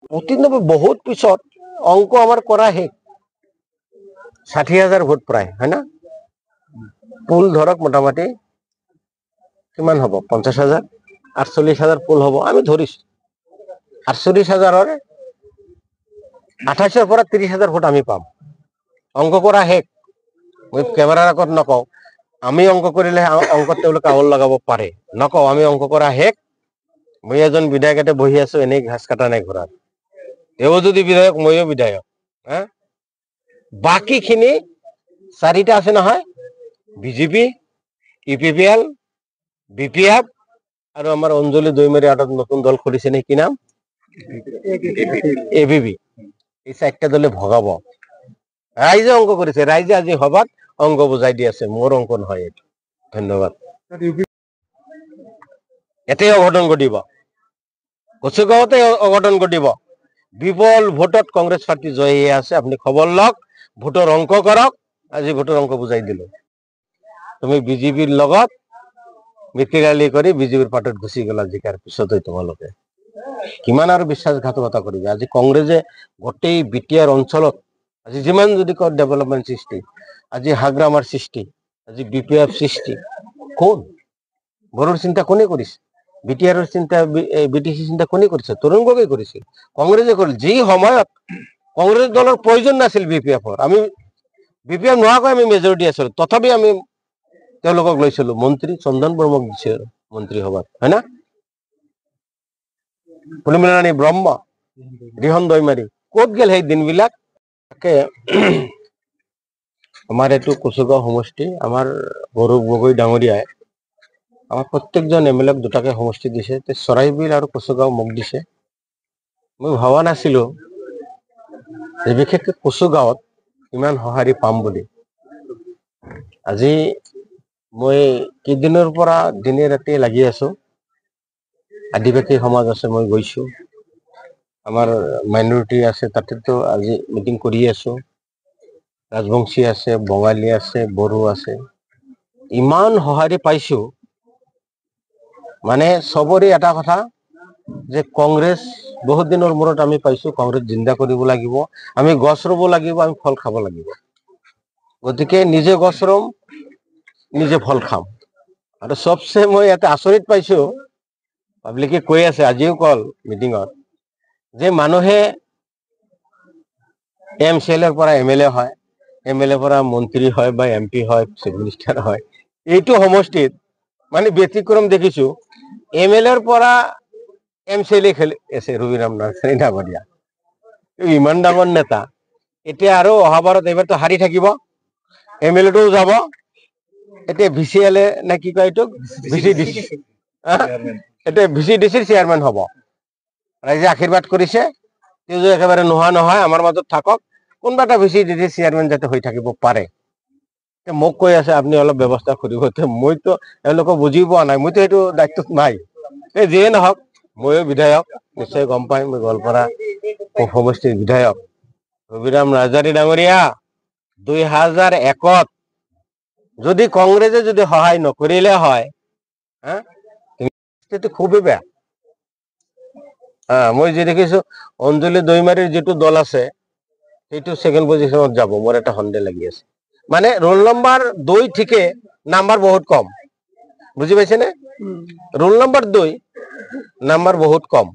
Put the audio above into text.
प्रतिनिधि बहुत पिछत अंक आमार करा हे 60,000 भोट प्राय है ना पुल धरक मोटामुटी किमान हब 50,000 48,000 पुल हब आमी धरिस 48,000 28 पर 30,000 भोट आमी पाम अंक करा हेक मैं कैमेरार आगत नकौ आमी अंक करिले अंकत तेलुके आवल लगाब पारे नकौ आमी अंक करा हेक मैं एजन विधायक बहि आছো एने घास काटा নাই घरात एओ যদি विधायक मयो विधायक हाँ बाकी खिनि चारिटा আছে নহয় বিজেপি ইউপিপিএল বিপিএফ আৰু আমাৰ অঞ্জলি দৈমাৰী আটত নতুন দল খুলিছে নে কি নাম এবিবি এই চারটা দলে ভগাব রাইজে অঙ্ক করেছে রাইজে আজি হবাত অঙ্ক বুঝাই দি আছে মোর অঙ্ক নহয় এটা ধন্যবাদ এতে অঘটন ঘটিব কচুগাঁৱতে অঘটন ঘটিব বিপুল ভোটত কংগ্ৰেস পাৰ্টি জয় হয়ে আছে আপনি খবৰ লওক ভোটৰ অঙ্ক কৰক আজি ভোটৰ অঙ্ক বুঝাই দিলো তুমি বিজেপিৰ লগত মিত্ৰালি কৰি বিজেপিৰ পাৰ্টিত ঘুচি গলা জিকাৰ পিছতে তোমালোকে কিমান আৰু বিশ্বাসঘাতকতা কৰিবা আজি কংগ্ৰেছে গোটেই বিটিআৰ অঞ্চলত আজি যিমান যদি ক ডেভেলপমেন্ট সৃষ্টি আজি হাগ্ৰামাৰ সৃষ্টি আজি বিপিএফ সৃষ্টি কোন বড়োৰ চিন্তা কোনে কৰিছে বিটিআৰৰ চিন্তা বিটিসি চিন্তা কোনে কৰিছে তৰুণ গগৈ কৰিছিল কংগ্ৰেছে কৰিল যি সময়ত কংগ্ৰেছ দলৰ প্ৰয়োজন নাছিল বিপিএফৰ আমি বিপিএফ নোহোৱাকৈ আমি মেজৰিটি আছিলো তথাপি আমি তেওঁলোকক লৈছিলো মন্ত্ৰী চন্দন বৰ্মক দিছে মন্ত্ৰী সভাত হয় না পুলিমৰাণী ব্ৰহ্ম ৰিহন দৈমাৰী ক'ত গেল সেই দিনবিলাক তাকে আমাৰ এইটো কচুগাঁও সমষ্টি আমাৰ গৌৰৱ গগৈ ডাঙৰীয়াই আমাৰ প্ৰত্যেকজন এমএলএক দুটাকে সমষ্টি দিছে চৰাইবিল আৰু কচুগাঁও মোক দিছে মই ভাবা নাছিলো যে বিশেষকৈ কচুগাঁৱত ইমান সঁহাৰি পাম বুলি আজি মই কেইদিনৰ পৰা দিনে ৰাতি লাগি আছো আদিবাসী সমাজ আছে মই গৈছো আমাৰ মাইনৰিটি আছে তাতেতো আজি মিটিং কৰি আছো ৰাজবংশী আছে বঙালী আছে বড়ো আছে ইমান সঁহাৰি পাইছো মানে সবৰে এটা কথা যে কংগ্ৰেছ বহুত দিনৰ মূৰত আমি পাইছো কংগ্ৰেছ জিন্দা কৰিব লাগিব আমি গছ ৰুব লাগিব আমি ফল খাব লাগিব গতিকে নিজে গছ ৰুম নিজে ফল খাম আৰু সবচে মই এটা আচৰিত পাইছো পাব্লিকে কৈ আছে আজিও কল মিটিঙত যে মানুহে এমচিএলৰ পৰা এমএলএ হয় এমএলএ পৰা মন্ত্ৰী হয় বা এমপি হয় চিফ মিনিষ্টাৰ হয় এইটো সমষ্টিত মানে ব্যতিক্ৰম দেখিছো এমএলএৰ পৰা এমচিএলএ খেলি আছে ৰবিৰাম নাৰ্চাৰী ডাঙৰীয়া ইমান ডাঙৰ নেতা এতিয়া আৰু অহাবাৰত এইবাৰতো হাৰি থাকিব এমএলএটোও যাব এতিয়া ভিচিএলএ নে কি কয় এইটো ভিচিডিচি এতিয়া ভিচিডিচিৰ চেয়াৰমেন হ'ব ৰাইজে আশীৰ্বাদ কৰিছে তেওঁ একেবাৰে নোহোৱা নহয় আমাৰ মাজত থাকক কোনোবা এটা ভিচিডিচি চেয়াৰমেন যাতে হৈ থাকিব পাৰে মোক কৈ আছে আপুনি অলপ ব্যৱস্থা কৰিব মইতো এওঁলোকক বুজি পোৱা নাই মইতো এইটো দায়িত্বত নাই এই যিয়ে নহওক ময়ো বিধায়ক নিশ্চয় গম পাই মই গোৱালপাৰা সমষ্টিৰ বিধায়ক ৰবিৰাম নাৰ্জাৰী ডাঙৰীয়া 2001ত যদি কংগ্ৰেছে যদি সহায় নকৰিলে হয় সেইটো খুবেই বেয়া মই যি দেখিছো অঞ্জলি দৈমাৰীৰ যিটো দল আছে সেইটো সেকেন্ড পজিশনত যাব মোৰ এটা সন্দেহ লাগি আছে মানে ৰোল নম্বৰ 2 থেকে নাম্বাৰ বহুত কম বুঝি পাইছে নে ৰোল নম্বৰ 2 নাম্বাৰ বহুত কম